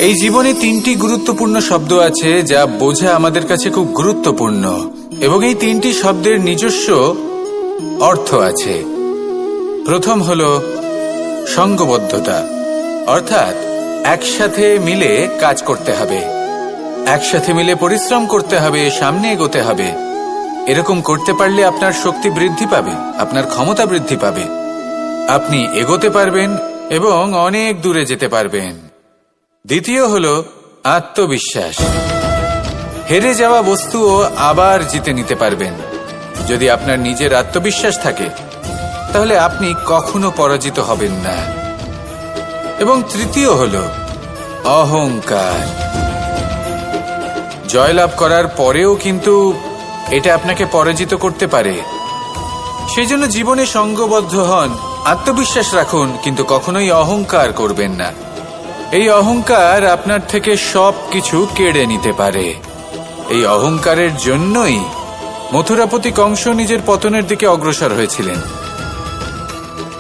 এই জীবনে তিনটি গুরুত্বপূর্ণ শব্দ আছে যা বোঝা আমাদের কাছে খুব গুরুত্বপূর্ণ, এবং এই তিনটি শব্দের নিজস্ব অর্থ আছে। প্রথম হলো সঙ্গবদ্ধতা, অর্থাৎ একসাথে মিলে কাজ করতে হবে, একসাথে মিলে পরিশ্রম করতে হবে, সামনে এগোতে হবে। এরকম করতে পারলে আপনার শক্তি বৃদ্ধি পাবে, আপনার ক্ষমতা বৃদ্ধি পাবে, আপনি এগোতে পারবেন এবং অনেক দূরে যেতে পারবেন। দ্বিতীয় হলো আত্মবিশ্বাস। হেরে যাওয়া বস্তুও আবার জিতে নিতে পারবেন। যদি আপনার নিজের আত্মবিশ্বাস থাকে তাহলে আপনি কখনো পরাজিত হবেন না। এবং তৃতীয় হলো অহংকার। জয়লাভ করার পরেও কিন্তু এটা আপনাকে পরাজিত করতে পারে। সেই জন্য জীবনে সঙ্গবদ্ধ হন, আত্মবিশ্বাস রাখুন, কিন্তু কখনোই অহংকার করবেন না। এই অহংকার আপনার থেকে সবকিছু কেড়ে নিতে পারে। এই অহংকারের জন্যই মথুরাপতি কংস নিজের পতনের দিকে অগ্রসর হয়েছিলেন।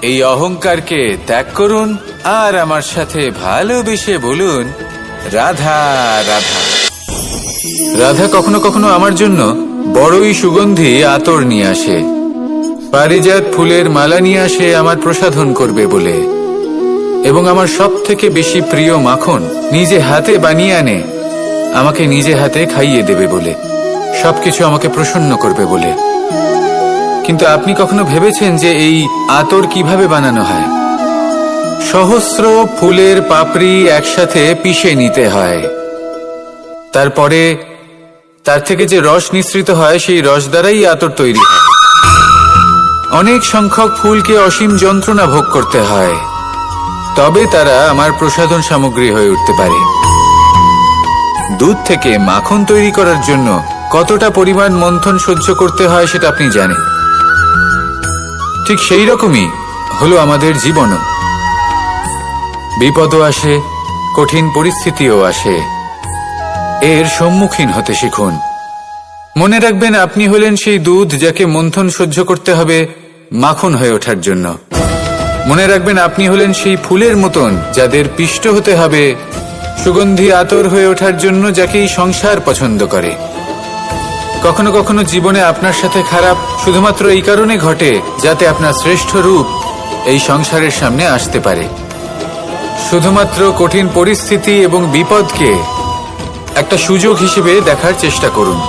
এই অহংকারকে ত্যাগ করুন আর আমার সাথে ভালোবেসে বলুন, রাধা রাধা। রাধা কখনো কখনো আমার জন্য বড়ই সুগন্ধি আতর নিয়ে আসে, পারিজাত ফুলের মালা নিয়ে আসে আমার প্রসাধন করবে বলে, এবং আমার সব থেকে বেশি প্রিয় মাখন নিজে হাতে বানিয়ে আনে আমাকে নিজে হাতে খাইয়ে দেবে বলে, সবকিছু আমাকে প্রসন্ন করবে বলে। কিন্তু আপনি কখনো ভেবেছেন যে এই আতর কিভাবে বানানো হয়? সহস্র ফুলের পাপড়ি একসাথে পিষে নিতে হয়, তারপরে তার থেকে যে রস নিঃসৃত হয় সেই রস দ্বারাই আতর তৈরি হয়। অনেক সংখ্যক ফুলকে অসীম যন্ত্রণা ভোগ করতে হয়, তবে তারা আমার প্রসাধন সামগ্রী হয়ে উঠতে পারে। দুধ থেকে মাখন তৈরি করার জন্য কতটা পরিমাণ মন্থন সহ্য করতে হয় সেটা আপনি জানেন। ঠিক সেই রকমই হলো আমাদের জীবনও। বিপদও আসে, কঠিন পরিস্থিতিও আসে, এর সম্মুখীন হতে শিখুন। মনে রাখবেন, আপনি হলেন সেই দুধ যাকে মন্থন সহ্য করতে হবে মাখন হয়ে ওঠার জন্য। মনে রাখবেন, আপনি হলেন সেই ফুলের মতন যাদের পিষ্ট হতে হবে সুগন্ধি আতর হয়ে ওঠার জন্য, যাকে এই সংসার পছন্দ করে। কখনো কখনো জীবনে আপনার সাথে খারাপ শুধুমাত্র এই কারণে ঘটে যাতে আপনার শ্রেষ্ঠ রূপ এই সংসারের সামনে আসতে পারে। শুধুমাত্র কঠিন পরিস্থিতি এবং বিপদকে একটা সুযোগ হিসেবে দেখার চেষ্টা করুন।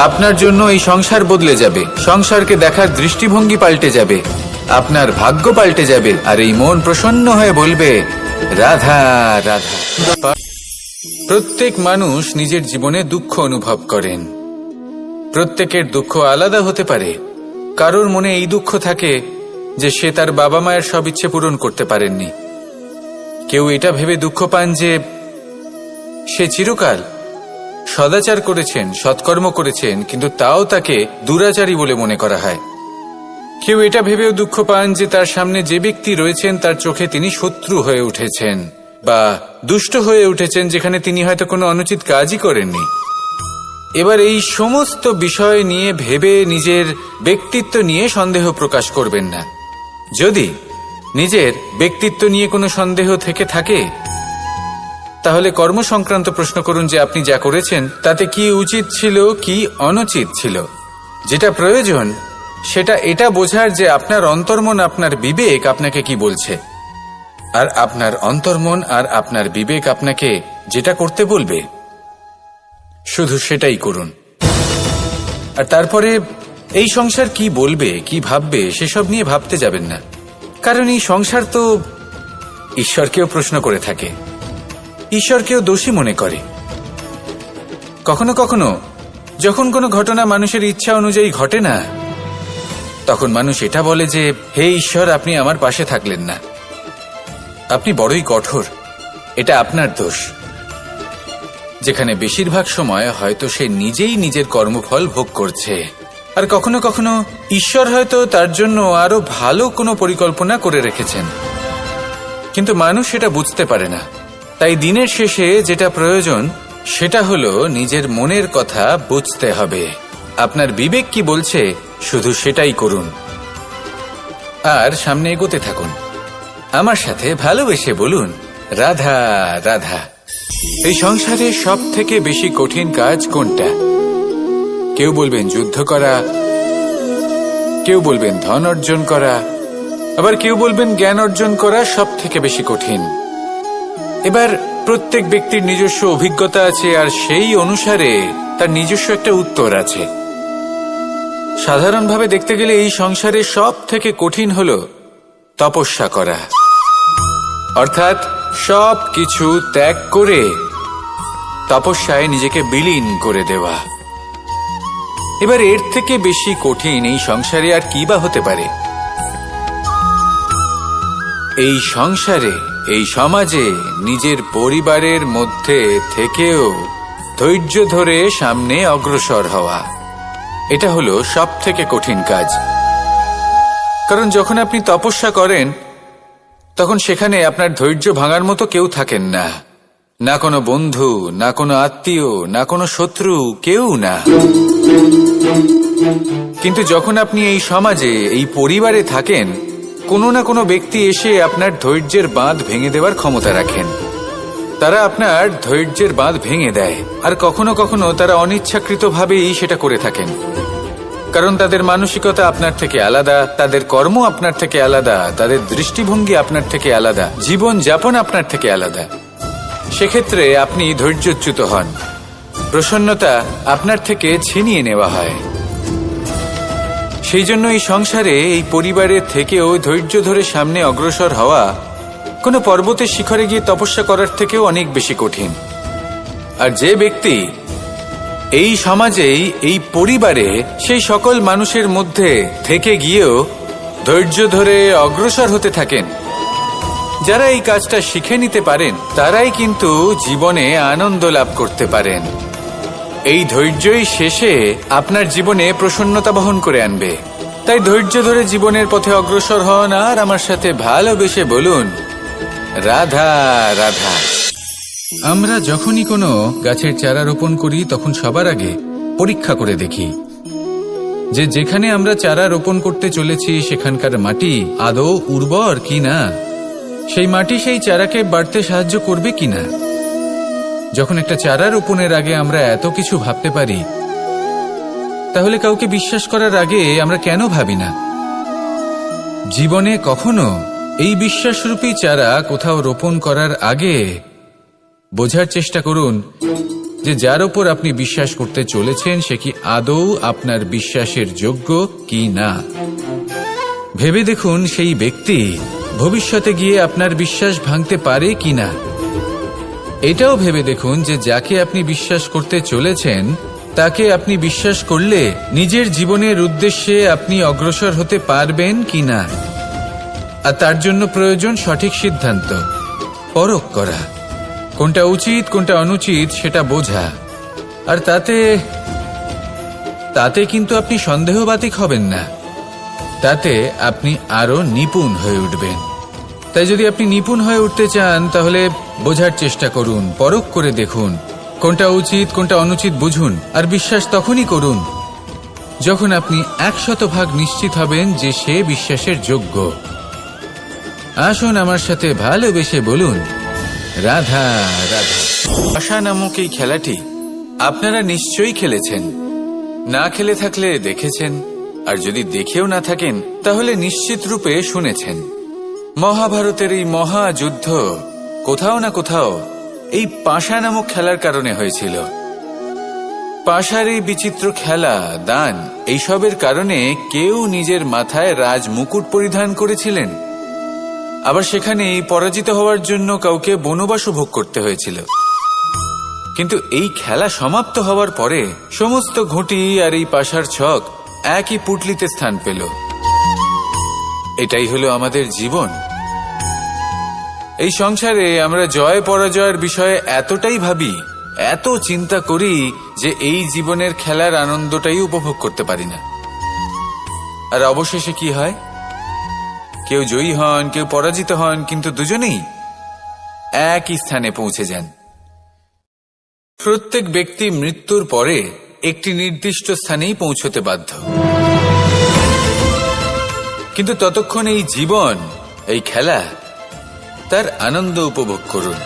আপনার জন্য এই সংসার বদলে যাবে, সংসারকে দেখার দৃষ্টিভঙ্গি পাল্টে যাবে, আপনার ভাগ্য পাল্টে যাবে, আর এই মন প্রসন্ন হয়ে বলবে, রাধা রাধা। প্রত্যেক মানুষ নিজের জীবনে দুঃখ অনুভব করেন। প্রত্যেকের দুঃখ আলাদা হতে পারে। কারোর মনে এই দুঃখ থাকে যে সে তার বাবা মায়ের সব ইচ্ছে পূরণ করতে পারেননি। কেউ এটা ভেবে দুঃখ পান যে সে চিরকাল সদাচার করেছেন, সৎকর্ম করেছেন, কিন্তু তাও তাকে দুরাচারী বলে মনে করা হয়। কেউ এটা ভেবেও দুঃখ পান যে তার সামনে যে ব্যক্তি রয়েছেন তার চোখে তিনি শত্রু হয়ে উঠেছেন বা দুষ্ট হয়ে উঠেছেন, যেখানে তিনি হয়তো কোনো অনুচিত কাজই করেননি। এবার এই সমস্ত বিষয় নিয়ে ভেবে নিজের ব্যক্তিত্ব নিয়ে সন্দেহ প্রকাশ করবেন না। যদি নিজের ব্যক্তিত্ব নিয়ে কোনো সন্দেহ থেকে থাকে তাহলে কর্ম সংক্রান্ত প্রশ্ন করুন যে আপনি যা করেছেন তাতে কি উচিত ছিল, কি অনুচিত ছিল। যেটা প্রয়োজন সেটা এটা বোঝার যে আপনার অন্তর্মন, আপনার বিবেক আপনাকে কি বলছে, আর আপনার অন্তর্মন আর আপনার বিবেক আপনাকে যেটা করতে বলবে শুধু সেটাই করুন। আর তারপরে এই সংসার কি বলবে, কি ভাববে সেসব নিয়ে ভাবতে যাবেন না, কারণ এই সংসার তো ঈশ্বরকেও প্রশ্ন করে থাকে, ঈশ্বরকেও দোষী মনে করে। কখনো কখনো যখন কোনো ঘটনা মানুষের ইচ্ছা অনুযায়ী ঘটে না, তখন মানুষ এটা বলে যে, হে ঈশ্বর, আপনি আমার পাশে থাকলেন না, আপনি বড়ই কঠোর, এটা আপনার দোষ। যেখানে বেশিরভাগ সময় হয়তো সে নিজেই নিজের কর্মফল ভোগ করছে, আর কখনো কখনো ঈশ্বর হয়তো তার জন্য আরো ভালো কোনো পরিকল্পনা করে রেখেছেন, কিন্তু মানুষ সেটা বুঝতে পারে না। তাই দিনের শেষে যেটা প্রয়োজন সেটা হলো নিজের মনের কথা বুঝতে হবে। আপনার বিবেক কি বলছে শুধু সেটাই করুন আর সামনে এগোতে থাকুন। আমার সাথে ভালোবেসে বলুন, রাধা রাধা। এই সংসারে সব থেকে বেশি কঠিন কাজ কোনটা? কেউ বলবেন যুদ্ধ করা, কেউ বলবেন ধন অর্জন করা, আবার কেউ বলবেন জ্ঞান অর্জন করা সব থেকে বেশি কঠিন। এবার প্রত্যেক ব্যক্তির নিজস্ব অভিজ্ঞতা আছে, আর সেই অনুসারে তার নিজস্ব একটা উত্তর আছে। সাধারণভাবে দেখতে গেলে এই সংসারে সব থেকে কঠিন হলো তপস্যা করা, অর্থাৎ সব কিছু ত্যাগ করে তপস্যায় নিজেকে বিলীন করে দেওয়া। এবার এর থেকে বেশি কঠিন এই সংসারে আর কি বা হতে পারে? এই সংসারে, এই সমাজে, নিজের পরিবারের মধ্যে থেকেও ধৈর্য ধরে সামনে অগ্রসর হওয়া, এটা হলো সব থেকে কঠিন কাজ। কারণ যখন আপনি তপস্যা করেন তখন সেখানে আপনার ধৈর্য ভাঙার মতো কেউ থাকেন না, না কোনো বন্ধু, না কোনো আত্মীয়, না কোনো শত্রু, কেউ না। কিন্তু যখন আপনি এই সমাজে, এই পরিবারে থাকেন, কোনো না কোনো ব্যক্তি এসে আপনার ধৈর্যের বাঁধ ভেঙে দেওয়ার ক্ষমতা রাখেন। তারা আপনার ধৈর্যের বাঁধ ভেঙে দেয়, আর কখনো কখনো তারা অনিচ্ছাকৃতভাবেই সেটা করে থাকেন। কারণ তাদের মানসিকতা আপনার থেকে আলাদা, তাদের কর্ম আপনার থেকে আলাদা, তাদের দৃষ্টিভঙ্গি আপনার থেকে আলাদা, জীবন যাপন আপনার থেকে আলাদা। সেক্ষেত্রে আপনি ধৈর্যচ্যুত হন, প্রসন্নতা আপনার থেকে ছিনিয়ে নেওয়া হয়। সেই জন্য এই সংসারে, এই পরিবারের থেকেও ধৈর্য ধরে সামনে অগ্রসর হওয়া কোনো পর্বতের শিখরে গিয়ে তপস্যা করার থেকেও অনেক বেশি কঠিন। আর যে ব্যক্তি এই সমাজেই, এই পরিবারে, সেই সকল মানুষের মধ্যে থেকে গিয়েও ধৈর্য ধরে অগ্রসর হতে থাকেন, যারা এই কাজটা শিখে নিতে পারেন, তারাই কিন্তু জীবনে আনন্দ লাভ করতে পারেন। এই ধৈর্যই শেষে আপনার জীবনে প্রসন্নতা বহন করে আনবে। তাই ধৈর্য ধরে জীবনের পথে অগ্রসর হন, আর আমার সাথে ভালোবেসে বলুন রাধা রাধা। আমরা যখনই কোনো গাছের চারা রোপণ করি তখন সবার আগে পরীক্ষা করে দেখি যে যেখানে আমরা চারা রোপণ করতে চলেছি সেখানকার মাটি আদৌ উর্বর কিনা, সেই মাটি সেই চারাকে বাড়তে সাহায্য করবে কিনা। যখন একটা চারা রোপণের আগে আমরা এত কিছু ভাবতে পারি, তাহলে কাউকে বিশ্বাস করার আগে আমরা কেন ভাবি না? জীবনে কখনো এই বিশ্বাসরূপী চারা কোথাও রোপণ করার আগে বোঝার চেষ্টা করুন যে যার ওপর আপনি বিশ্বাস করতে চলেছেন সে কি আদৌ আপনার বিশ্বাসের যোগ্য কি না। ভেবে দেখুন সেই ব্যক্তি ভবিষ্যতে গিয়ে আপনার বিশ্বাস ভাঙতে পারে কি না। এটাও ভেবে দেখুন যে যাকে আপনি বিশ্বাস করতে চলেছেন তাকে আপনি বিশ্বাস করলে নিজের জীবনের উদ্দেশ্যে আপনি অগ্রসর হতে পারবেন কি না। আর তার জন্য প্রয়োজন সঠিক সিদ্ধান্ত, পরখ করা, কোনটা উচিত কোনটা অনুচিত সেটা বোঝা। আর তাতে কিন্তু আপনি সন্দেহবাতিক হবেন না, তাতে আপনি আরো নিপুণ হয়ে উঠবেন। তাই যদি আপনি নিপুণ হয়ে উঠতে চান তাহলে বোঝার চেষ্টা করুন, পরখ করে দেখুন, কোনটা উচিত কোনটা অনুচিত বুঝুন। আর বিশ্বাস তখনই করুন যখন আপনি 100% নিশ্চিত হবেন যে সে বিশ্বাসের যোগ্য। আসুন আমার সাথে ভালোবেসে বলুন রাধা রাধা। আশা নামক এই খেলাটি আপনারা নিশ্চয়ই খেলেছেন, না খেলে থাকলে দেখেছেন, আর যদি দেখেও না থাকেন তাহলে নিশ্চিত রূপে শুনেছেন। মহাভারতের এই মহাযুদ্ধ কোথাও না কোথাও এই পাশা নামক খেলার কারণে হয়েছিল। পাশার এই বিচিত্র খেলা, দান, এইসবের কারণে কেউ নিজের মাথায় রাজ মুকুট পরিধান করেছিলেন, আবার সেখানে পরাজিত হওয়ার জন্য কাউকে বনবাস ভোগ করতে হয়েছিল। কিন্তু এই খেলা সমাপ্ত হওয়ার পরে সমস্ত ঘুঁটি আর এই পাশার ছক একই পুটলিতে স্থান পেল। এটাই হলো আমাদের জীবন। এই সংসারে আমরা জয় পরাজয়ের বিষয়ে এতটাই ভাবি, এত চিন্তা করি যে এই জীবনের খেলার আনন্দটাই উপভোগ করতে পারি না। আর অবশেষে কি হয়? কেউ জয়ী হন, কেউ পরাজিত হন, কিন্তু দুজনেই একই স্থানে পৌঁছে যান। প্রত্যেক ব্যক্তি মৃত্যুর পরে একটি নির্দিষ্ট স্থানেই পৌঁছতে বাধ্য, কিন্তু ততক্ষণ এই জীবন, এই খেলা, তার আনন্দ উপভোগ করুন।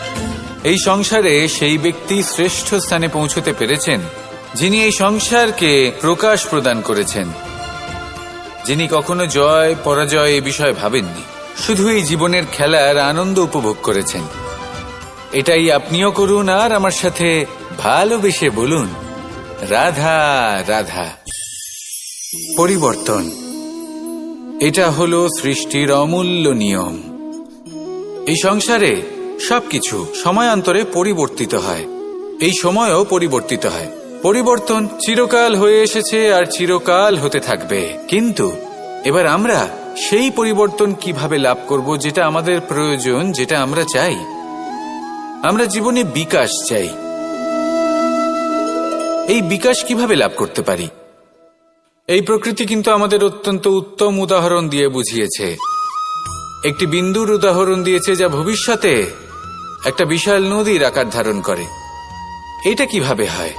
এই সংসারে সেই ব্যক্তি শ্রেষ্ঠ স্থানে পৌঁছতে পেরেছেন যিনি এই সংসারকে প্রকাশ প্রদান করেছেন, যিনি কখনো জয় পরাজয় এ বিষয়ে ভাবেননি, শুধু এই জীবনের খেলার আনন্দ উপভোগ করেছেন। এটাই আপনিও করুন আর আমার সাথে ভালোবেসে বলুন, রাধা রাধা। পরিবর্তন, এটা হলো সৃষ্টির অমূল্য নিয়ম। এই সংসারে সবকিছু সময়ান্তরে পরিবর্তিত হয়, এই সময়ও পরিবর্তিত হয়। পরিবর্তন চিরকাল হয়ে এসেছে আর চিরকাল হতে থাকবে, কিন্তু এবার আমরা সেই পরিবর্তন কিভাবে লাভ করব যেটা আমাদের প্রয়োজন, যেটা আমরা চাই। আমরা জীবনে বিকাশ চাই। এই বিকাশ কিভাবে লাভ করতে পারি? এই প্রকৃতি কিন্তু আমাদের অত্যন্ত উত্তম উদাহরণ দিয়ে বুঝিয়েছে। একটি বিন্দুর উদাহরণ দিয়েছে যা ভবিষ্যতে একটা বিশাল নদীর আকার ধারণ করে। এটা কিভাবে হয়?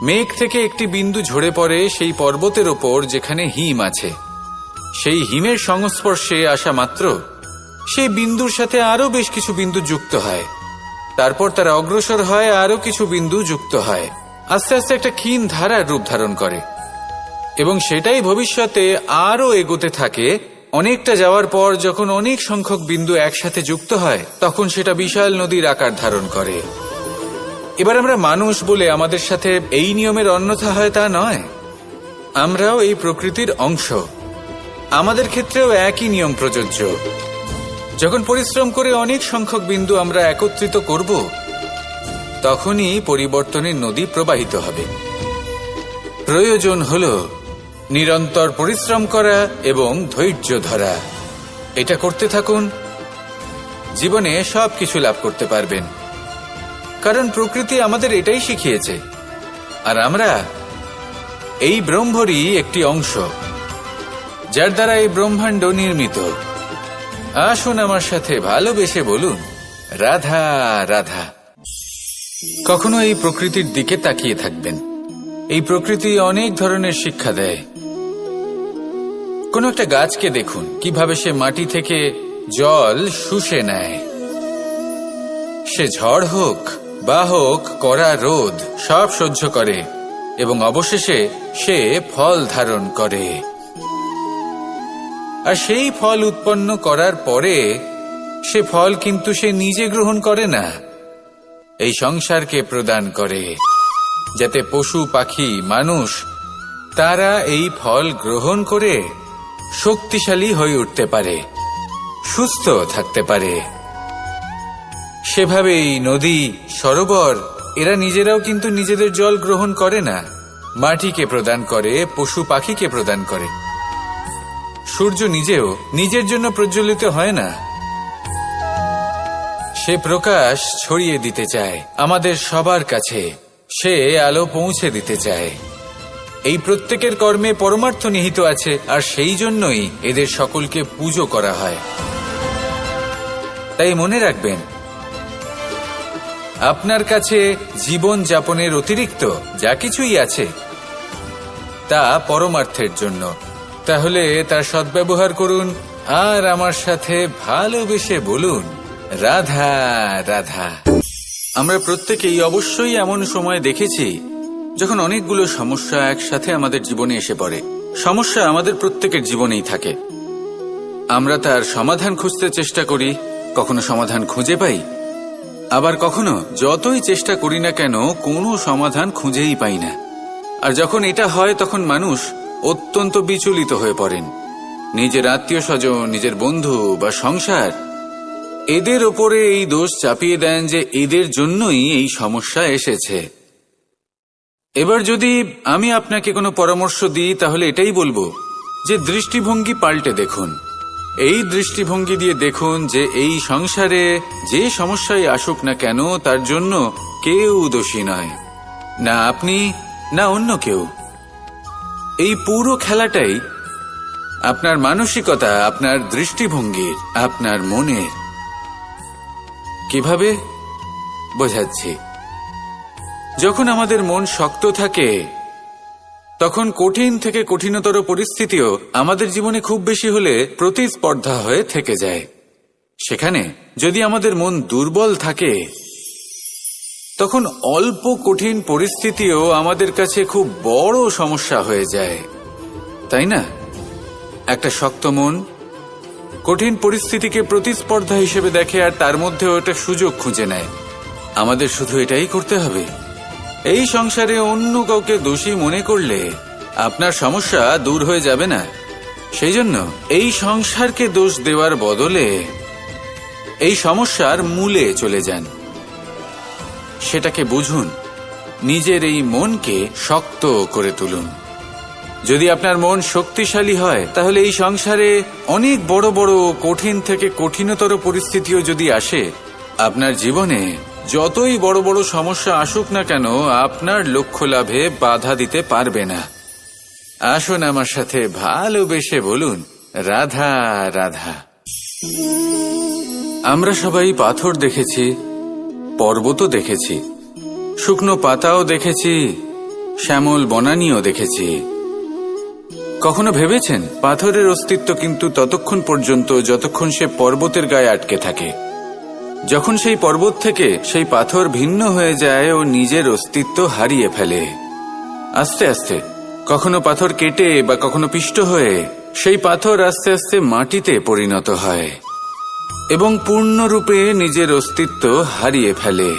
মেঘ থেকে একটি বিন্দু ঝরে পড়ে সেই পর্বতের ওপর যেখানে হিম আছে। সেই হিমের সংস্পর্শে আসা মাত্র সেই বিন্দুর সাথে আরো বেশ কিছু বিন্দু যুক্ত হয়, তারপর তারা অগ্রসর হয়, আরো কিছু বিন্দু যুক্ত হয়, আস্তে আস্তে একটা ক্ষীণ ধারার রূপ ধারণ করে এবং সেটাই ভবিষ্যতে আরো এগোতে থাকে। অনেকটা যাওয়ার পর যখন অনেক সংখ্যক বিন্দু একসাথে যুক্ত হয় তখন সেটা বিশাল নদীর আকার ধারণ করে। এবার আমরা মানুষ বলে আমাদের সাথে এই নিয়মের অন্যথা হয় তা নয়। আমরাও এই প্রকৃতির অংশ, আমাদের ক্ষেত্রেও একই নিয়ম প্রযোজ্য। যখন পরিশ্রম করে অনেক সংখ্যক বিন্দু আমরা একত্রিত করব তখনই পরিবর্তনের নদী প্রবাহিত হবে। প্রয়োজন হল নিরন্তর পরিশ্রম করা এবং ধৈর্য ধরা। এটা করতে থাকুন, জীবনে সবকিছু লাভ করতে পারবেন, কারণ প্রকৃতি আমাদের এটাই শিখিয়েছে। আর আমরা এই ব্রহ্মরই একটি অংশ, যার দ্বারা এই ব্রহ্মাণ্ড নির্মিত। আসুন আমার সাথে ভালোবেসে বলুন, রাধা রাধা। কখনো এই প্রকৃতির দিকে তাকিয়ে থাকবেন। এই প্রকৃতি অনেক ধরনের শিক্ষা দেয়। কোনো একটা গাছকে দেখুন কিভাবে সে মাটি থেকে জল শুষে নেয়। সে ঝড় হোক বা হোক কড়া রোদ সব সহ্য করে এবং অবশেষে সে ফল ধারণ করে। আর সেই ফল উৎপন্ন করার পরে সে ফল কিন্তু সে নিজে গ্রহণ করে না, এই সংসারকে প্রদান করে, যাতে পশু পাখি মানুষ তারা এই ফল গ্রহণ করে শক্তিশালী হয়ে উঠতে পারে, সুস্থ থাকতে পারে। সেভাবেই নদী, সরোবর এরা নিজেরাও কিন্তু নিজেদের জল গ্রহণ করে না, মাটিকে প্রদান করে, পশু পাখিকে প্রদান করে। সূর্য নিজেও নিজের জন্য প্রজ্বলিত হয় না, সে প্রকাশ ছড়িয়ে দিতে চায় আমাদের সবার কাছে, সে আলো পৌঁছে দিতে চায়। এই প্রত্যেকের কর্মে পরমার্থ নিহিত আছে, আর সেই জন্যই এদের সকলকে পুজো করা হয়। তাই মনে রাখবেন, আপনার কাছে জীবন যাপনের অতিরিক্ত যা কিছুই আছে তা পরমার্থের জন্য। তাহলে তার সদ্ব্যবহার করুন আর আমার সাথে ভালোবেসে বলুন, রাধা রাধা। আমরা প্রত্যেকেই অবশ্যই এমন সময় দেখেছি যখন অনেকগুলো সমস্যা একসাথে আমাদের জীবনে এসে পড়ে। সমস্যা আমাদের প্রত্যেকের জীবনেই থাকে। আমরা তার সমাধান খুঁজতে চেষ্টা করি, কখনো সমাধান খুঁজে পাই, আবার কখনো যতই চেষ্টা করি না কেন কোনো সমাধান খুঁজেই পাই না। আর যখন এটা হয় তখন মানুষ অত্যন্ত বিচলিত হয়ে পড়েন। নিজের আত্মীয় স্বজন, নিজের বন্ধু বা সংসার এদের ওপরে এই দোষ চাপিয়ে দেন যে এদের জন্যই এই সমস্যা এসেছে। এবার যদি আমি আপনাকে কোনো পরামর্শ দিই তাহলে এটাই বলবো যে দৃষ্টিভঙ্গি পাল্টে দেখুন। এই দৃষ্টিভঙ্গি দিয়ে দেখুন যে এই সংসারে যে সমস্যায় আসুক না কেন তার জন্য কেউ দোষী নয়, না আপনি না অন্য কেউ। এই পুরো খেলাটাই আপনার মানসিকতা, আপনার দৃষ্টিভঙ্গির, আপনার মনের। কিভাবে বোঝাচ্ছি? যখন আমাদের মন শক্ত থাকে তখন কঠিন থেকে কঠিনতর পরিস্থিতিও আমাদের জীবনে খুব বেশি হলে প্রতিস্পর্ধা হয়ে থেকে যায়। সেখানে যদি আমাদের মন দুর্বল থাকে, তখন অল্প কঠিন পরিস্থিতিও আমাদের কাছে খুব বড় সমস্যা হয়ে যায়, তাই না? একটা শক্ত মন কঠিন পরিস্থিতিকে প্রতিস্পর্ধা হিসেবে দেখে আর তার মধ্যে ওটা সুযোগ খুঁজে নেয়। আমাদের শুধু এটাই করতে হবে। এই সংসারে অন্য কাউকে দোষী মনে করলে আপনার সমস্যা দূর হয়ে যাবে না। সেই জন্য এই সংসারকে দোষ দেওয়ার বদলে এই সমস্যার মূলে চলে যান, সেটাকে বুঝুন, নিজের এই মনকে শক্ত করে তুলুন। যদি আপনার মন শক্তিশালী হয়, তাহলে এই সংসারে অনেক বড় বড় কঠিন থেকে কঠিনতর পরিস্থিতিও যদি আসে, আপনার জীবনে যতই বড় বড় সমস্যা আসুক না কেন, আপনার লক্ষ্য লাভে বাধা দিতে পারবে না। আসুন আমার সাথে ভালোবেসে বলুন, রাধা রাধা। আমরা সবাই পাথর দেখেছি, পর্বতও দেখেছি, শুকনো পাতাও দেখেছি, শ্যামল বনানীও দেখেছি। কখনো ভেবেছেন পাথরের অস্তিত্ব কিন্তু ততক্ষণ পর্যন্ত যতক্ষণ সে পর্বতের গায়ে আটকে থাকে। যখন সেই পর্বত থেকে সেই পাথর ভিন্ন হয়ে যায় ও নিজের অস্তিত্ব হারিয়ে ফেলে। আস্তে আস্তে কখনো পাথর কেটে বা কখনো পিষ্ট হয়ে সেই পাথর আস্তে আস্তে মাটিতে পরিণত হয় এবং পূর্ণরূপে নিজের অস্তিত্ব হারিয়ে ফেলে।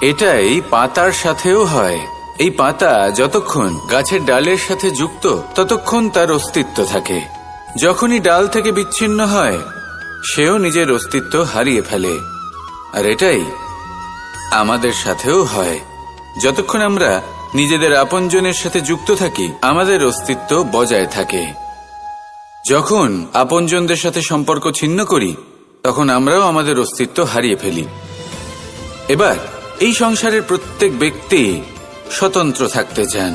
এটাই পাতার সাথেও হয়। এই পাতা যতক্ষণ গাছের ডালের সাথে যুক্ত ততক্ষণ তার অস্তিত্ব থাকে। যখনই ডাল থেকে বিচ্ছিন্ন হয়, সেও নিজের অস্তিত্ব হারিয়ে ফেলে। আর এটাই আমাদের সাথেও হয়। যতক্ষণ আমরা নিজেদের আপনজনের সাথে যুক্ত থাকি, আমাদের অস্তিত্ব বজায় থাকে। যখন আপনজনদের সাথে সম্পর্ক ছিন্ন করি, তখন আমরাও আমাদের অস্তিত্ব হারিয়ে ফেলি। এবার এই সংসারের প্রত্যেক ব্যক্তি স্বতন্ত্র থাকতে চান,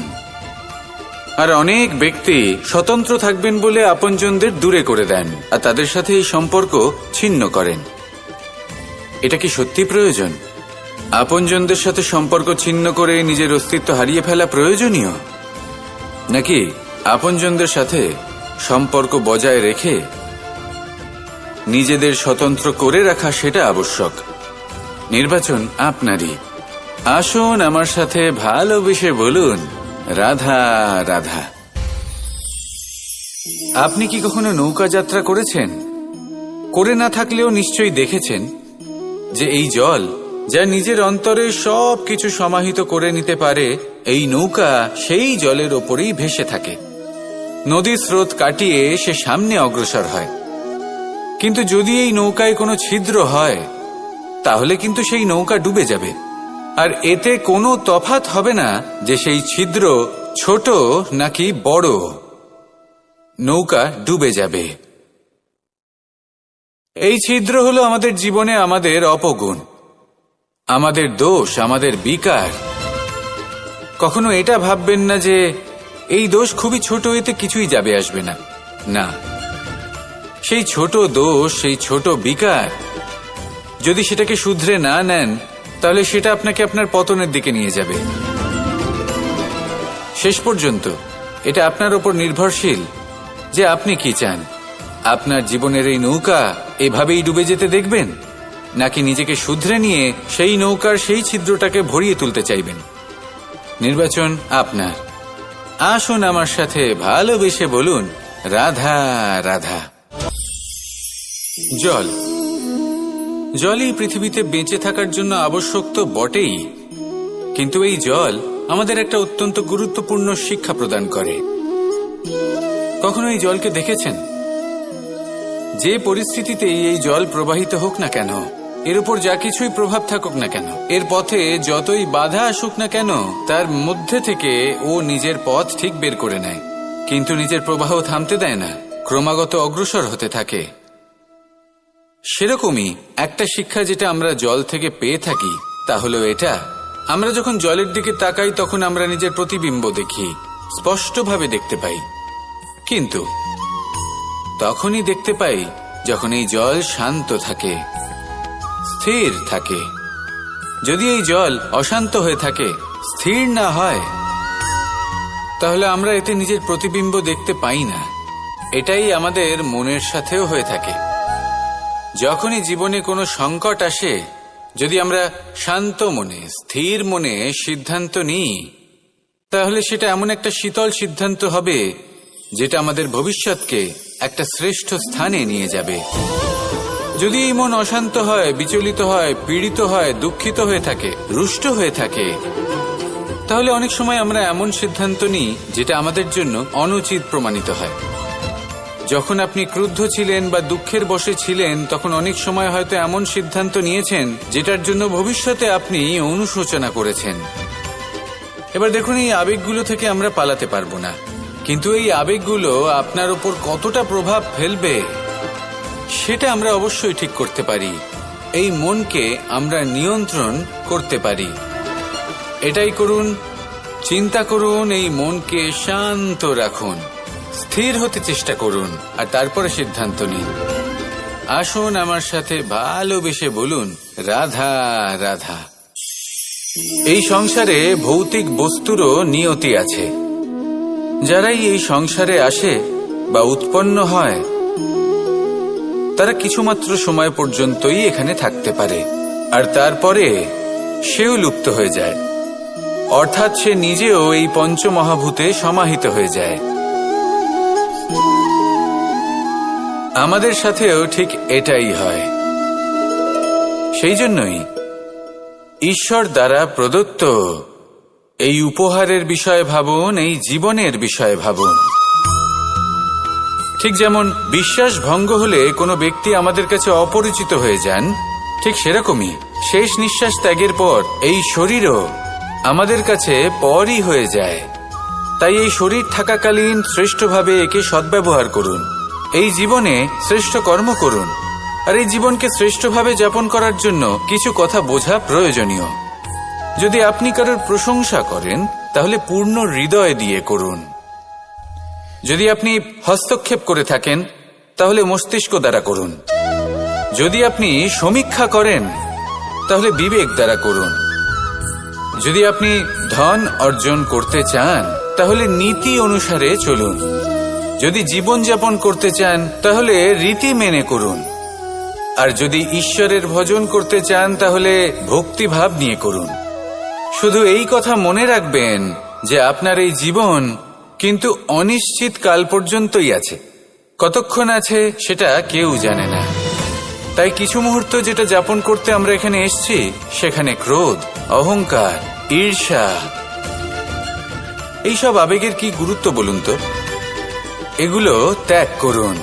আর অনেক ব্যক্তি স্বতন্ত্র থাকবেন বলে আপনজনদের দূরে করে দেন আর তাদের সাথে এই সম্পর্ক ছিন্ন করেন। এটা কি সত্যি প্রয়োজন? আপনজনদের সাথে সম্পর্ক ছিন্ন করে নিজের অস্তিত্ব হারিয়ে ফেলা প্রয়োজনীয়, নাকি আপনজনদের সাথে সম্পর্ক বজায় রেখে নিজেদের স্বতন্ত্র করে রাখা সেটা আবশ্যক? নির্বাচন আপনারই। আসুন আমার সাথে ভালোবেসে বলুন, রাধা রাধা। আপনি কি কখনো নৌকা যাত্রা করেছেন? করে না থাকলেও নিশ্চয়ই দেখেছেন যে এই জল যা নিজের অন্তরে সব কিছু সমাহিত করে নিতে পারে, এই নৌকা সেই জলের ওপরেই ভেসে থাকে। নদীর স্রোত কাটিয়ে সে সামনে অগ্রসর হয়। কিন্তু যদি এই নৌকায় কোনো ছিদ্র হয়, তাহলে কিন্তু সেই নৌকা ডুবে যাবে। আর এতে কোনো তফাৎ হবে না যে সেই ছিদ্র ছোট নাকি বড়, নৌকা ডুবে যাবে। এই ছিদ্র হলো আমাদের জীবনে আমাদের অপগুণ, আমাদের দোষ, আমাদের বিকার। কখনো এটা ভাববেন না যে এই দোষ খুবই ছোট, এতে কিছুই যাবে আসবে না। না, সেই ছোট দোষ, সেই ছোট বিকার, যদি সেটাকে শুধরে না নেন, তাহলে সেটা আপনাকে আপনার পতনের দিকে নিয়ে যাবে। শেষ পর্যন্ত এটা আপনার উপর নির্ভরশীল যে আপনি কি চান। আপনার জীবনের এই নৌকা এভাবেই ডুবে যেতে দেখবেন, নাকি নিজেকে শুধরে নিয়ে সেই নৌকার সেই ছিদ্রটাকে ভরিয়ে তুলতে চাইবেন? নির্বাচন আপনার। আসুন আমার সাথে ভালোবেসে বলুন, রাধা রাধা। জল, জলই পৃথিবীতে বেঁচে থাকার জন্য আবশ্যক তো বটেই, কিন্তু এই জল আমাদের একটা অত্যন্ত গুরুত্বপূর্ণ শিক্ষা প্রদান করে। কখনো এই জলকে দেখেছেন? যে পরিস্থিতিতেই এই জল প্রবাহিত হোক না কেন, এর উপর যা কিছুই প্রভাব থাকুক না কেন, এর পথে যতই বাধা আসুক না কেন, তার মধ্যে থেকে ও নিজের পথ ঠিক বের করে নেয়, কিন্তু নিজের প্রবাহ থামতে দেয় না, ক্রমাগত অগ্রসর হতে থাকে। সেরকমই একটা শিক্ষা যেটা আমরা জল থেকে পেয়ে থাকি, তা হলো এটা: আমরা যখন জলের দিকে তাকাই, তখন আমরা নিজের প্রতিবিম্ব দেখি, স্পষ্টভাবে দেখতে পাই। কিন্তু তখনই দেখতে পাই যখন এই জল শান্ত থাকে, স্থির থাকে। যদি এই জল অশান্ত হয়ে থাকে, স্থির না হয়, তাহলে আমরা এতে নিজের প্রতিবিম্ব দেখতে পাই না। এটাই আমাদের মনের সাথেও হয়ে থাকে। যখনই জীবনে কোনো সংকট আসে, যদি আমরা শান্ত মনে, স্থির মনে সিদ্ধান্ত নিই, তাহলে সেটা এমন একটা শীতল সিদ্ধান্ত হবে যেটা আমাদের ভবিষ্যৎকে একটা শ্রেষ্ঠ স্থানে নিয়ে যাবে। যদি এই মন অশান্ত হয়, বিচলিত হয়, পীড়িত হয়, দুঃখিত হয়ে থাকে, রুষ্ট হয়ে থাকে, তাহলে অনেক সময় আমরা এমন সিদ্ধান্ত নিই যেটা আমাদের জন্য অনুচিত প্রমাণিত হয়। যখন আপনি ক্রুদ্ধ ছিলেন বা দুঃখের বশে ছিলেন, তখন অনেক সময় হয়তো এমন সিদ্ধান্ত নিয়েছেন যেটার জন্য ভবিষ্যতে আপনি অনুশোচনা করেছেন। এবার দেখুন, এই আবেগগুলো থেকে আমরা পালাতে পারবো না, কিন্তু এই আবেগগুলো আপনার উপর কতটা প্রভাব ফেলবে সেটা আমরা অবশ্যই ঠিক করতে পারি। এই মনকে আমরা নিয়ন্ত্রণ করতে পারি। এটাই করুন, চিন্তা করুন, এই মনকে শান্ত রাখুন, স্থির হতে চেষ্টা করুন, আর তারপরে সিদ্ধান্ত নিন। আসুন আমার সাথে ভালোবেসে বলুন, রাধা রাধা। এই সংসারে ভৌতিক বস্তুরও নিয়তি আছে। যারাই এই সংসারে আসে বা উৎপন্ন হয়, তারা কিছুমাত্র সময় পর্যন্তই এখানে থাকতে পারে, আর তারপরে সেও লুপ্ত হয়ে যায়, অর্থাৎ সে নিজেও এই পঞ্চমহাভূতে সমাহিত হয়ে যায়। আমাদের সাথেও ঠিক এটাই হয়। সেই জন্যই ঈশ্বর দ্বারা প্রদত্ত এই উপহারের বিষয়ে ভাবুন, এই জীবনের বিষয়ে ভাবুন। ঠিক যেমন বিশ্বাস ভঙ্গ হলে কোনো ব্যক্তি আমাদের কাছে অপরিচিত হয়ে যান, ঠিক সেরকমই শেষ নিঃশ্বাস ত্যাগের পর এই শরীরও আমাদের কাছে পরই হয়ে যায়। তাই এই শরীর থাকাকালীন শ্রেষ্ঠভাবে একে সদ্ব্যবহার করুন, এই জীবনে শ্রেষ্ঠ কর্ম করুন, আর এই জীবনকে শ্রেষ্ঠভাবে যাপন করার জন্য কিছু কথা বোঝা প্রয়োজনীয়। যদি আপনি কারোর প্রশংসা করেন, তাহলে পূর্ণ হৃদয় দিয়ে করুন। যদি আপনি হস্তক্ষেপ করে থাকেন, তাহলে মস্তিষ্ক দ্বারা করুন। যদি আপনি সমীক্ষা করেন, তাহলে বিবেক দ্বারা করুন। যদি আপনি ধন অর্জন করতে চান, তাহলে নীতি অনুসারে চলুন। যদি জীবনযাপন করতে চান, তাহলে রীতি মেনে করুন। আর যদি ঈশ্বরের ভজন করতে চান, তাহলে ভক্তিভাব নিয়ে করুন। শুধু এই কথা মনে রাখবেন যে আপনার এই জীবন কিন্তু অনিশ্চিত কাল পর্যন্তই আছে। কতক্ষণ আছে সেটা কেউ জানে না। তাই কিছু মুহূর্ত যেটা যাপন করতে আমরা এখানে এসেছি, সেখানে ক্রোধ, অহংকার, ঈর্ষা, এইসব আবেগের কি গুরুত্ব বলুন তো? এগুলো ত্যাগ করুন।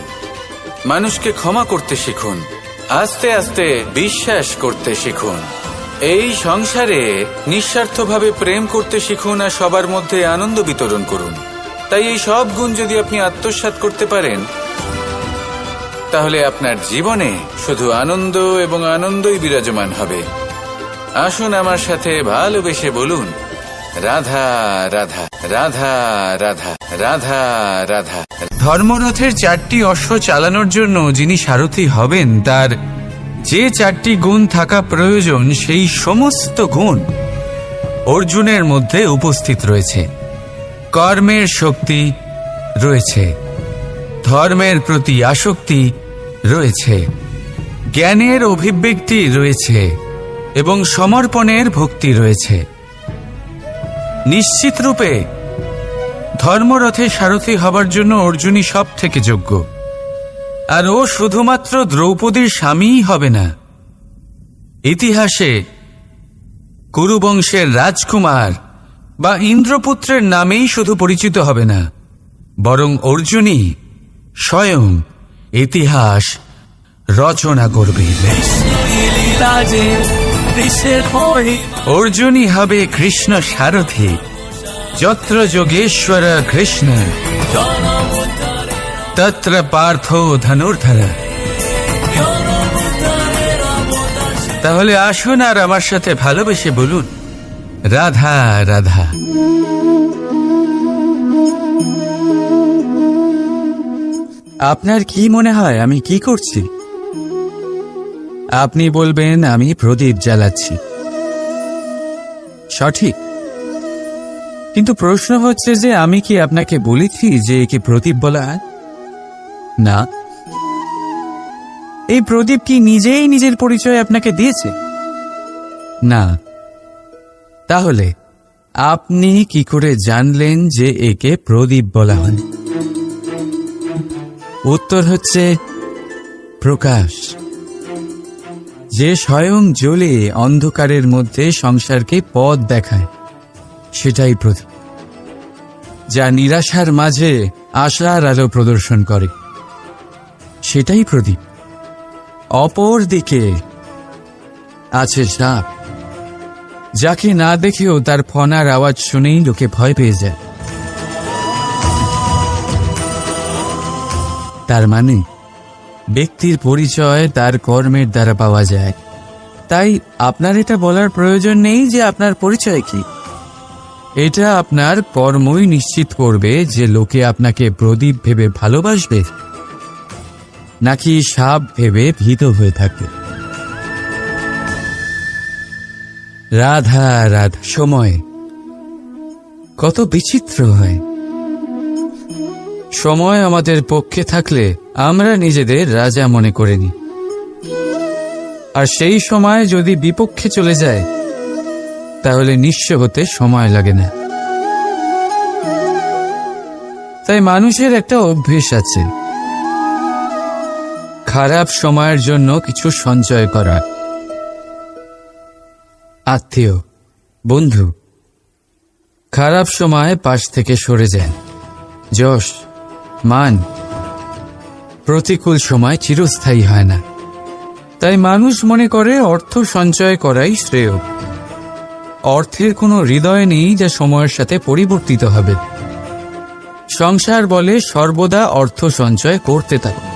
মানুষকে ক্ষমা করতে শিখুন, আস্তে আস্তে বিশ্বাস করতে শিখুন। এই সংসারে নিঃস্বার্থভাবে প্রেম করতে শিখুন, আর সবার মধ্যে আনন্দ বিতরণ করুন। তাই এই সব গুণ যদি আপনি আত্মসাৎ করতে পারেন, তাহলে আপনার জীবনে শুধু আনন্দ এবং আনন্দই বিরাজমান হবে। আসুন আমার সাথে ভালোবেসে বলুন, রাধা রাধা রাধা রাধা রাধা রাধা। ধর্মরথের 4টি অশ্ব চালানোর জন্য যিনি সারথি হবেন, তার যে 4টি গুণ থাকা প্রয়োজন, সেই সমস্ত গুণ অর্জুনের মধ্যে উপস্থিত রয়েছে। কর্মের শক্তি রয়েছে, ধর্মের প্রতি আসক্তি রয়েছে, জ্ঞানের অভিব্যক্তি রয়েছে এবং সমর্পণের ভক্তি রয়েছে। নিশ্চিত রূপে ধর্মরথে সারথি হবার জন্য অর্জুনই সব থেকে যোগ্য। আর ও শুধুমাত্র দ্রৌপদীর স্বামীই হবে না, ইতিহাসে কুরুবংশের রাজকুমার বা ইন্দ্রপুত্রের নামেই শুধু পরিচিত হবে না, বরং অর্জুনই স্বয়ং ইতিহাস রচনা করবে। অর্জুনই হবে কৃষ্ণ সারথি, যত্র যোগেশ্বর কৃষ্ণ তত্র পার্থ ধনুর্ধর। তাহলে আসুন আর আমার সাথে ভালোবেসে বলুন, রাধা রাধা। আপনার কি মনে হয় আমি কি করছি? আপনি বলবেন আমি প্রদীপ জ্বালাচ্ছি। সঠিক, কিন্তু প্রশ্ন হচ্ছে যে আমি কি আপনাকে বলেছি যে একে প্রদীপ বলা হয়? না, এই প্রদীপ কি নিজেই নিজের পরিচয় আপনাকে দিয়েছে? না। তাহলে আপনি কি করে জানলেন যে একে প্রদীপ বলা হয়? উত্তর হচ্ছে প্রকাশ, যে স্বয়ং জ্বলে অন্ধকারের মধ্যে সংসারকে পথ দেখায়, সেটাই প্রদীপ। যা নিরাশার মাঝে আশার আলো প্রদর্শন করে, সেটাই প্রদীপ। অপর দিকে আছে সাপ, যাকে না দেখেও তার ফনার আওয়াজ শুনেই লোকে ভয় পেয়ে যায়। তার মানে ব্যক্তির পরিচয় তার কর্মের দ্বারা পাওয়া যায়। তাই আপনার এটা বলার প্রয়োজন নেই যে আপনার পরিচয় কি। এটা আপনার কর্মই নিশ্চিত করবে যে লোকে আপনাকে প্রদীপ ভেবে ভালোবাসবে নাকি সাপ ভেবে ভীত হয়ে থাকবে। রাধা রাধা। সময় কত বিচিত্র হয়। সময় আমাদের পক্ষে থাকলে আমরা নিজেদের রাজা মনে করে নিই, আর সেই সময় যদি বিপক্ষে চলে যায় তাহলে নিঃস্ব হতে সময় লাগে না। তাই মানুষের একটা অভ্যেস আছে, খারাপ সময়ের জন্য কিছু সঞ্চয় করা। আত্মীয়, বন্ধু খারাপ সময় পাশ থেকে সরে যায়। যশ, মান প্রতিকূল সময় চিরস্থায়ী হয় না। তাই মানুষ মনে করে অর্থ সঞ্চয় করাই শ্রেয়। অর্থের কোনো হৃদয় নেই যা সময়ের সাথে পরিবর্তিত হবে। সংসার বলে সর্বদা অর্থ সঞ্চয় করতে থাকুন।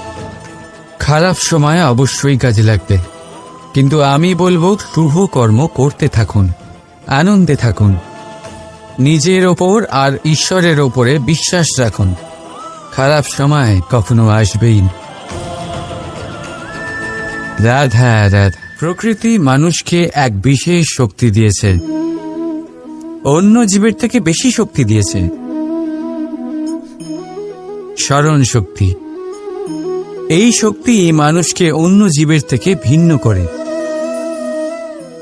খারাপ সময় অবশ্যই কাজে লাগবে, কিন্তু আমি বলবো শুভ কর্ম করতে থাকুন, আনন্দে থাকুন, নিজের ওপর আর ঈশ্বরের ওপরে বিশ্বাস রাখুন। খারাপ সময় কখনো আসবেই না। রাধা রাধা। প্রকৃতি মানুষকে এক বিশেষ শক্তি দিয়েছে, অন্য জীবের থেকে বেশি শক্তি দিয়েছে। স্মরণ শক্তি। এই শক্তি মানুষকে অন্য জীবের থেকে ভিন্ন করে,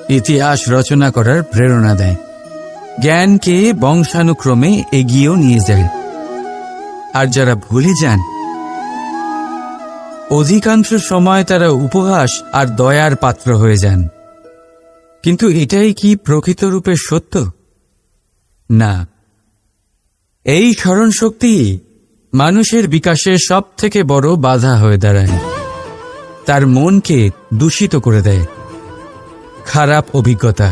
ইতিহাস রচনা করার প্রেরণা দেয়, জ্ঞানকে বংশানুক্রমে এগিয়েও নিয়ে যায়। আর যারা ভুলে যান, অধিকাংশ সময় তারা উপহাস আর দয়ার পাত্র হয়ে যান। কিন্তু এটাই কি প্রকৃত রূপে সত্য? না। এই স্মরণ শক্তি মানুষের বিকাশের সব থেকে বড় বাধা হয়ে দাঁড়ায়। তার মনকে দূষিত করে দেয়। খারাপ অভিজ্ঞতা,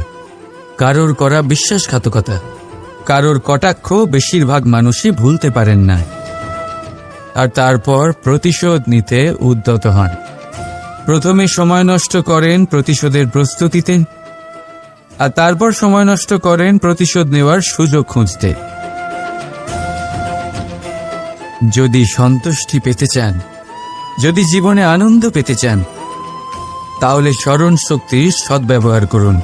কারোর করা বিশ্বাসঘাতকতা, কারোর কটাক্ষ বেশিরভাগ মানুষই ভুলতে পারেন না, আর তারপর প্রতিশোধ নিতে উদ্যত হন। প্রথমে সময় নষ্ট করেন প্রতিশোধের প্রস্তুতিতে, আর তারপর সময় নষ্ট করেন প্রতিশোধ নেওয়ার সুযোগ খুঁজতে। যদি সন্তুষ্টি পেতে চান, যদি জীবনে আনন্দ পেতে চান, তাহলে স্মরণ শক্তির সদ্ব্যবহার করুন।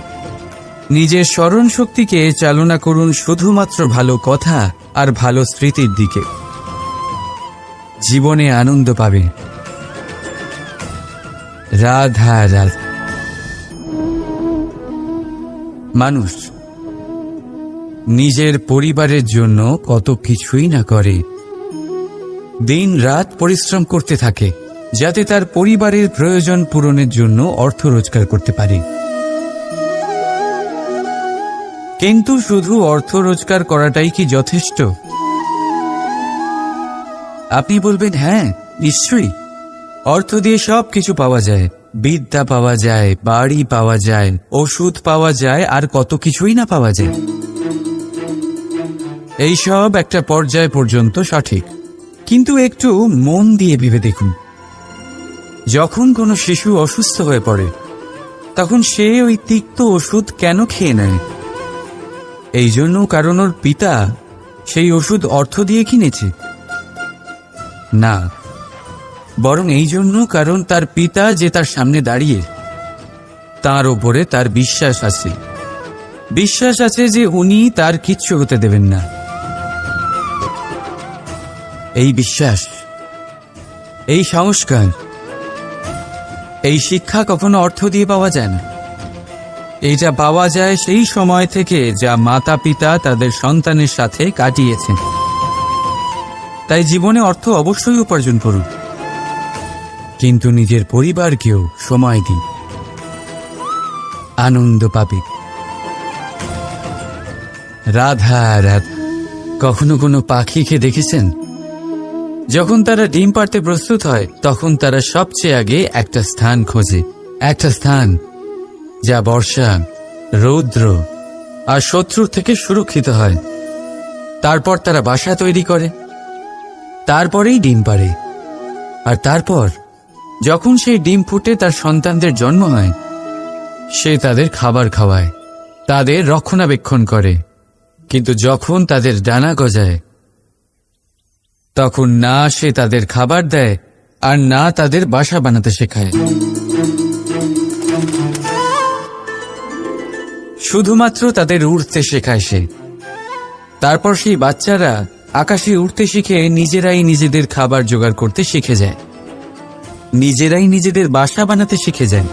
নিজের স্মরণ শক্তিকে চালনা করুন শুধুমাত্র ভালো কথা আর ভালো স্মৃতির দিকে। জীবনে আনন্দ পাবে। রাধা রাধা। মানুষ নিজের পরিবারের জন্য কত কিছুই না করে, দিন রাত পরিশ্রম করতে থাকে যাতে তার পরিবারের প্রয়োজন পূরণের জন্য অর্থ রোজগার করতে পারে। কিন্তু শুধু অর্থ রোজগার করাটাই কি যথেষ্ট? আপনি বলবেন, হ্যাঁ নিশ্চয়ই, অর্থ দিয়ে সব কিছু পাওয়া যায়, বিদ্যা পাওয়া যায়, বাড়ি পাওয়া যায়, ওষুধ পাওয়া যায়, আর কত কিছুই না পাওয়া যায়। এইসব একটা পর্যায় পর্যন্ত সঠিক, কিন্তু একটু মন দিয়ে ভেবে দেখুন, যখন কোনো শিশু অসুস্থ হয়ে পড়ে তখন সে ওই তিক্ত ওষুধ কেন খেয়ে নেয়? এই জন্য কারণ ওর পিতা সেই ওষুধ অর্থ দিয়ে কিনেছে? না, বরং এই জন্য কারণ তার পিতা যে তার সামনে দাঁড়িয়ে, তার ওপরে তার বিশ্বাস আছে। বিশ্বাস আছে যে উনি তার কিচ্ছু হতে দেবেন না। এই বিশ্বাস, এই সংস্কার, এই শিক্ষা কখনো অর্থ দিয়ে পাওয়া যায় না। এটা পাওয়া যায় সেই সময় থেকে যা মাতা পিতা তাদের সন্তানের সাথে কাটিয়েছেন। তাই জীবনে অর্থ অবশ্যই উপার্জন করুন, কিন্তু নিজের পরিবারকেও সময় দিন, আনন্দ পাবে। রাধা রাধা। কখনো কোনো পাখিকে দেখেছেন? যখন তারা ডিম পাড়তে প্রস্তুত হয় তখন তারা সবচেয়ে আগে একটা স্থান খোঁজে, একটা স্থান যা বর্ষা, রৌদ্র আর শত্রুর থেকে সুরক্ষিত হয়। তারপর তারা বাসা তৈরি করে, তারপরেই ডিম পাড়ে। আর তারপর যখন সেই ডিম ফুটে তার সন্তানদের জন্ম হয়, সে তাদের খাবার খাওয়ায়, তাদের রক্ষণাবেক্ষণ করে। কিন্তু যখন তাদের ডানা গজায়, তখন না সে তাদের খাবার দেয় আর না তাদের বাসা বানাতে শেখায়। শুধুমাত্র তাদের উড়তে শেখায় সে। তারপর সেই বাচ্চারা আকাশে উড়তে শিখে নিজেরাই নিজেদের খাবার জোগাড় করতে শিখে যায়, নিজেরাই নিজেদের বাসা বানাতে শিখে যায়।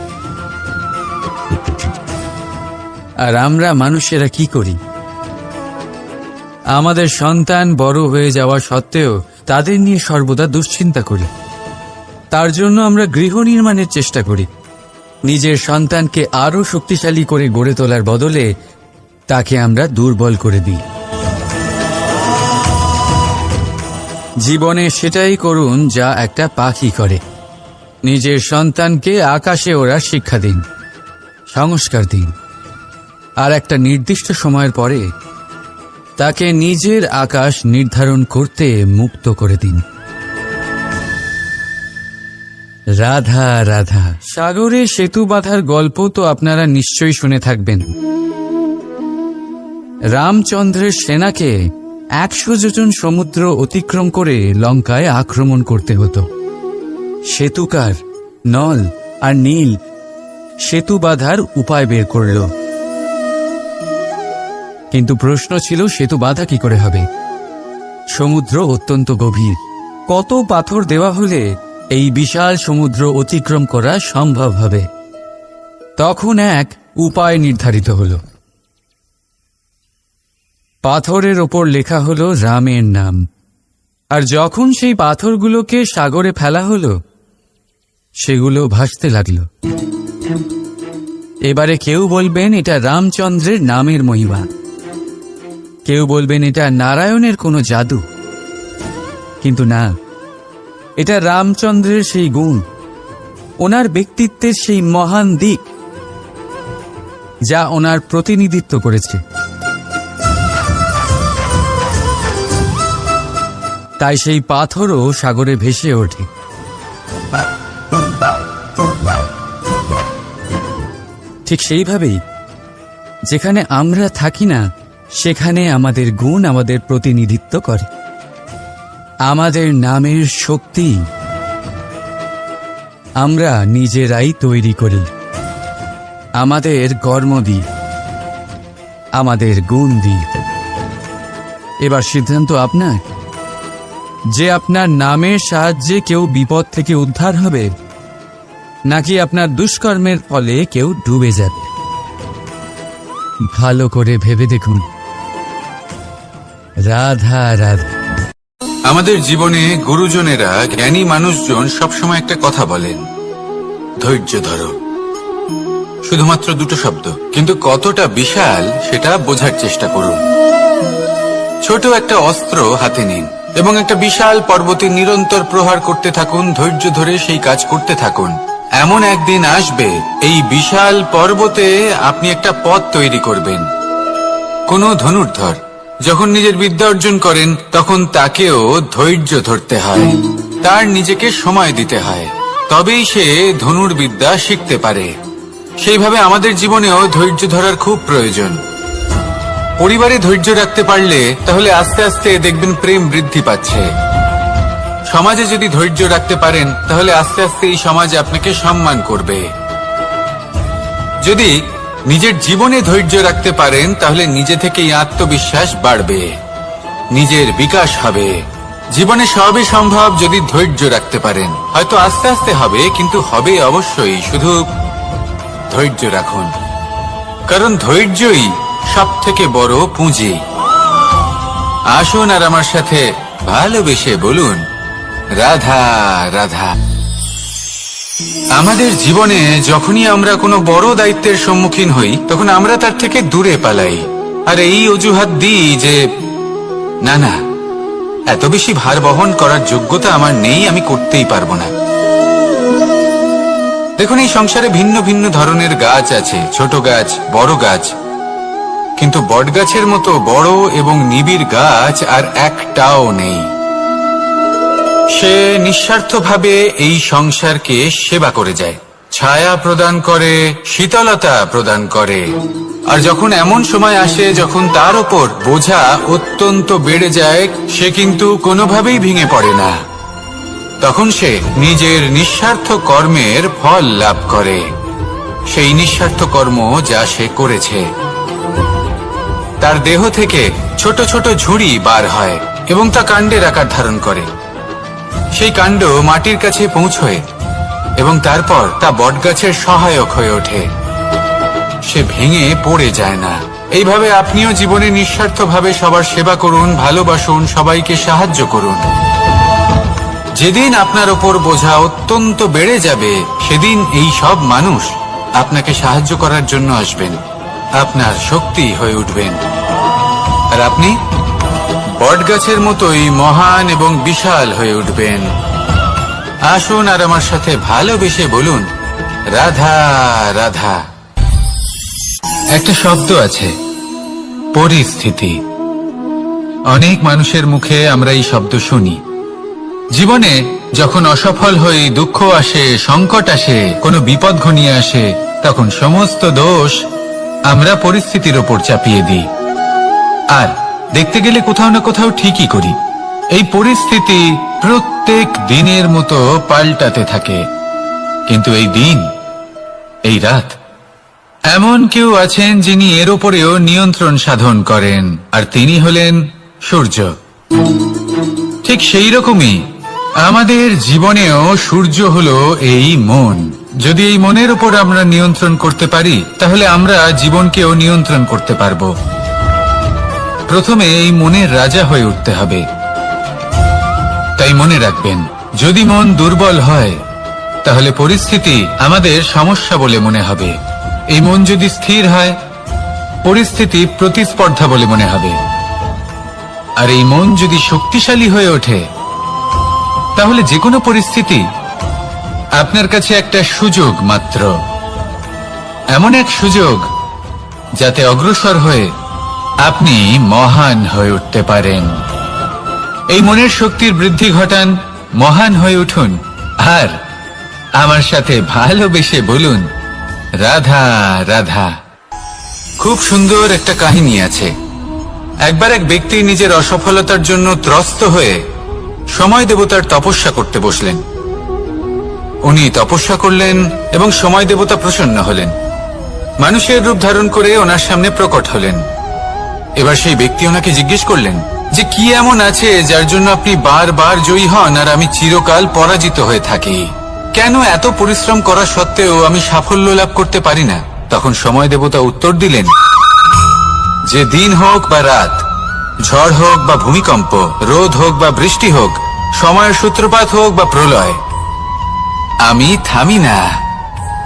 আর আমরা মানুষেরা কি করি? আমাদের সন্তান বড় হয়ে যাওয়া সত্ত্বেও তাদের নিয়ে সর্বদা দুশ্চিন্তা করি। তার জন্য আমরা গৃহ নির্মাণের চেষ্টা করি। নিজের সন্তানকে আরো শক্তিশালী করে গড়ে তোলার বদলে তাকে আমরা দুর্বল করে দিই। জীবনে সেটাই করুন যা একটা পাখি করে। নিজের সন্তানকে আকাশে ওড়ার শিক্ষা দিন, সংস্কার দিন, আর একটা নির্দিষ্ট সময়ের পরে তাকে নিজের আকাশ নির্ধারণ করতে মুক্ত করে দিন। রাধা রাধা। সাগরে সেতু বাঁধার গল্প তো আপনারা নিশ্চয়ই শুনে থাকবেন। রামচন্দ্রের সেনাকে 100 যোজন সমুদ্র অতিক্রম করে লঙ্কায় আক্রমণ করতে হতো। সেতুকার নল আর নীল সেতু বাঁধার উপায় বের করল, কিন্তু প্রশ্ন ছিল সেতু বাঁধা কি করে হবে? সমুদ্র অত্যন্ত গভীর। কত পাথর দেওয়া হলে এই বিশাল সমুদ্র অতিক্রম করা সম্ভব হবে? তখন এক উপায় নির্ধারিত হল। পাথরের ওপর লেখা হলো রামের নাম। আর যখন সেই পাথরগুলোকে সাগরে ফেলা হলো, সেগুলো ভাসতে লাগলো। এবারে কেউ বলবেন এটা রামচন্দ্রের নামের মহিমা, কেউ বলবেন এটা নারায়ণের কোনো জাদু। কিন্তু না, এটা রামচন্দ্রের সেই গুণ, ওনার ব্যক্তিত্বের সেই মহান দিক যা ওনার প্রতিনিধিত্ব করেছে। তাই সেই পাথরও সাগরে ভেসে ওঠে। ঠিক সেইভাবেই যেখানে আমরা থাকি না, সেখানে আমাদের গুণ আমাদের প্রতিনিধিত্ব করে। আমাদের নামের শক্তি আমরা নিজেরাই তৈরি করি, আমাদের কর্ম দিই, আমাদের গুণ দিই। এবার সিদ্ধান্ত আপনার যে আপনার নামের সাহায্যে কেউ বিপদ থেকে উদ্ধার হবে, নাকি আপনার দুষ্কর্মের ফলে কেউ ডুবে যাবে। ভালো করে ভেবে দেখুন। রাধা রাধা। আমাদের জীবনে গুরুজনেরা, জ্ঞানী মানুষজন সবসময় একটা কথা বলেন, ধৈর্য ধরো। শুধুমাত্র দুটো শব্দ, কিন্তু কতটা বিশাল সেটা বোঝার চেষ্টা করুন। ছোট একটা অস্ত্র হাতে নিন এবং একটা বিশাল পর্বতে নিরন্তর প্রহার করতে থাকুন। ধৈর্য ধরে সেই কাজ করতে থাকুন। এমন একদিন আসবে, এই বিশাল পর্বতে আপনি একটা পথ তৈরি করবেন। কোনো ধনুর্ধর যখন নিজের বিদ্যা অর্জন করেন, তখন তাকেও ধৈর্য ধরতে হয়, তার নিজেকে সময় দিতে হয়, তবেই সে ধনুর্বিদ্যা শিখতে পারে। সেইভাবে আমাদের জীবনেও ধৈর্য ধরার খুব প্রয়োজন। পরিবারে ধৈর্য রাখতে পারলে তাহলে আস্তে আস্তে দেখবেন প্রেম বৃদ্ধি পাচ্ছে। সমাজে যদি ধৈর্য রাখতে পারেন, তাহলে আস্তে আস্তে এই সমাজ আপনাকে সম্মান করবে। যদি নিজের জীবনে ধৈর্য রাখতে পারেন, তাহলে নিজে থেকেই আত্মবিশ্বাস বাড়বে, নিজের বিকাশ হবে, জীবনে সবই সম্ভব যদি ধৈর্য রাখতে পারেন। হয়তো আস্তে আস্তে হবে, কিন্তু হবে অবশ্যই। শুধু ধৈর্য রাখুন, কারণ ধৈর্যই সব থেকে বড় পুঁজি। আসুন আর আমার সাথে ভালোবেসে বলুন, রাধা রাধা। আমাদের জীবনে যখনই আমরা কোনো বড় দায়িত্বের সম্মুখীন হই, তখন আমরা তার থেকে দূরে পালাই আর এই অজুহাত দিই যে না না, এত বেশি ভার বহন করার যোগ্যতা আমার নেই, আমি করতেই পারবো না। দেখুন, এই সংসারে ভিন্ন ভিন্ন ধরনের গাছ আছে, ছোট গাছ, বড় গাছ, কিন্তু বটগাছের মতো বড় এবং নিবিড় গাছ আর একটাও নেই। সে নিঃস্বার্থভাবে এই সংসারকে সেবা করে যায়, ছায়া প্রদান করে, শীতলতা প্রদান করে। আর যখন এমন সময় আসে যখন তার ওপর বোঝা অত্যন্ত বেড়ে যায়, সে কিন্তু কোনোভাবেই ভেঙে পড়ে না। তখন সে নিজের নিঃস্বার্থ কর্মের ফল লাভ করে, সেই নিঃস্বার্থ কর্ম যা সে করেছে। তার দেহ থেকে ছোট ছোট ঝুড়ি বার হয় এবং তা কাণ্ডের আকার ধারণ করে। সেই কাণ্ড মাটির কাছে পৌঁছয় এবং তারপর তা বটগাছের সহায়ক হয়ে ওঠে। সে ভেঙে পড়ে যায় না। এইভাবে আপনিও জীবনে নিঃস্বার্থভাবে সবার সেবা করুন, ভালোবাসুন, সবাইকে সাহায্য করুন। যেদিন আপনার ওপর বোঝা অত্যন্ত বেড়ে যাবে, সেদিন এই সব মানুষ আপনাকে সাহায্য করার জন্য আসবেন, আপনার শক্তি হয়ে উঠবেন, আর আপনি বটগাছের মতোই মহান এবং বিশাল হয়ে উঠবেন। আসুন আর আমার সাথে ভালোবেসে বলুন, রাধা রাধা। একটা শব্দ আছে, পরিস্থিতি। অনেক মানুষের মুখে আমরা এই শব্দ শুনি। জীবনে যখন অসফল হই, দুঃখ আসে, সংকট আসে, কোনো বিপদ ঘনিয়ে আসে, তখন সমস্ত দোষ আমরা পরিস্থিতির ওপর চাপিয়ে দিই। আর দেখতে গেলে কোথাও না কোথাও ঠিকই করি। এই পরিস্থিতি প্রত্যেক দিনের মতো পাল্টাতে থাকে, কিন্তু এই দিন, এই রাত, এমন কেউ আছেন যিনি এর ওপরেও নিয়ন্ত্রণ সাধন করেন, আর তিনি হলেন সূর্য। ঠিক সেই রকমই আমাদের জীবনেও সূর্য হলো এই মন। যদি এই মনের উপর আমরা নিয়ন্ত্রণ করতে পারি, তাহলে আমরা জীবনকেও নিয়ন্ত্রণ করতে পারবো। প্রথমে এই মনের রাজা হয়ে উঠতে হবে। তাই মনে রাখবেন, যদি মন দুর্বল হয়, তাহলে পরিস্থিতি আমাদের সমস্যা বলে মনে হবে। এই মন যদি স্থির হয়, পরিস্থিতি প্রতিস্পর্ধা বলে মনে হবে। আর এই মন যদি শক্তিশালী হয়ে ওঠে, তাহলে যে কোনো পরিস্থিতি আপনার কাছে একটা সুযোগ মাত্র, এমন এক সুযোগ যাতে অগ্রসর হয়ে আপনি মহান হয়ে উঠতে পারেন। এই মনের শক্তির বৃদ্ধি ঘটান, মহান হয়ে উঠুন, আর আমার সাথে ভালোবেসে বলুন, রাধা রাধা। খুব সুন্দর একটা কাহিনী আছে। একবার এক ব্যক্তি নিজের অসফলতার জন্য ত্রস্ত হয়ে সময় দেবতার তপস্যা করতে বসলেন। উনি তপস্যা করলেন এবং সময় দেবতা প্রসন্ন হলেন, মানুষের রূপ ধারণ করে ওনার সামনে প্রকট হলেন। এবার সেই ব্যক্তি ওনাকে জিজ্ঞেস করলেন যে কি এমন আছে যার জন্য আপনি বারবার জয়ী হন আর আমি চিরকাল পরাজিত হয়ে থাকি? কেন এত পরিশ্রম করা সত্ত্বেও আমি সাফল্য লাভ করতে পারি না? তখন সময় দেবতা উত্তর দিলেন যে দিন হোক বা রাত, ঝড় হোক বা ভূমিকম্প, রোদ হোক বা বৃষ্টি হোক, সময়ের সূত্রপাত হোক বা প্রলয়, আমি থামি না,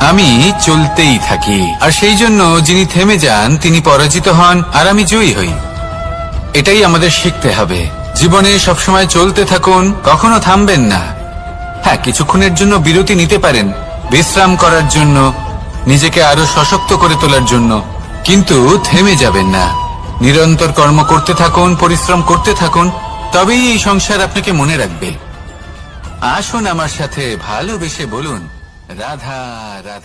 আমি চলতেই থাকি। আর সেই জন্য যিনি থেমে যান তিনি পরাজিত হন আর আমি জয়ী হই। এটাই আমাদের শিখতে হবে। জীবনে সবসময় চলতে থাকুন, কখনো থামবেন না। হ্যাঁ, কিছুক্ষণের জন্য বিরতি নিতে পারেন, বিশ্রাম করার জন্য, নিজেকে আরো সশক্ত করে তোলার জন্য, কিন্তু থেমে যাবেন না। নিরন্তর কর্ম করতে থাকুন, পরিশ্রম করতে থাকুন, তবেই এই সংসার আপনাকে মনে রাখবে। আসুন আমার সাথে ভালোবেসে বলুন, রাধা রাধা।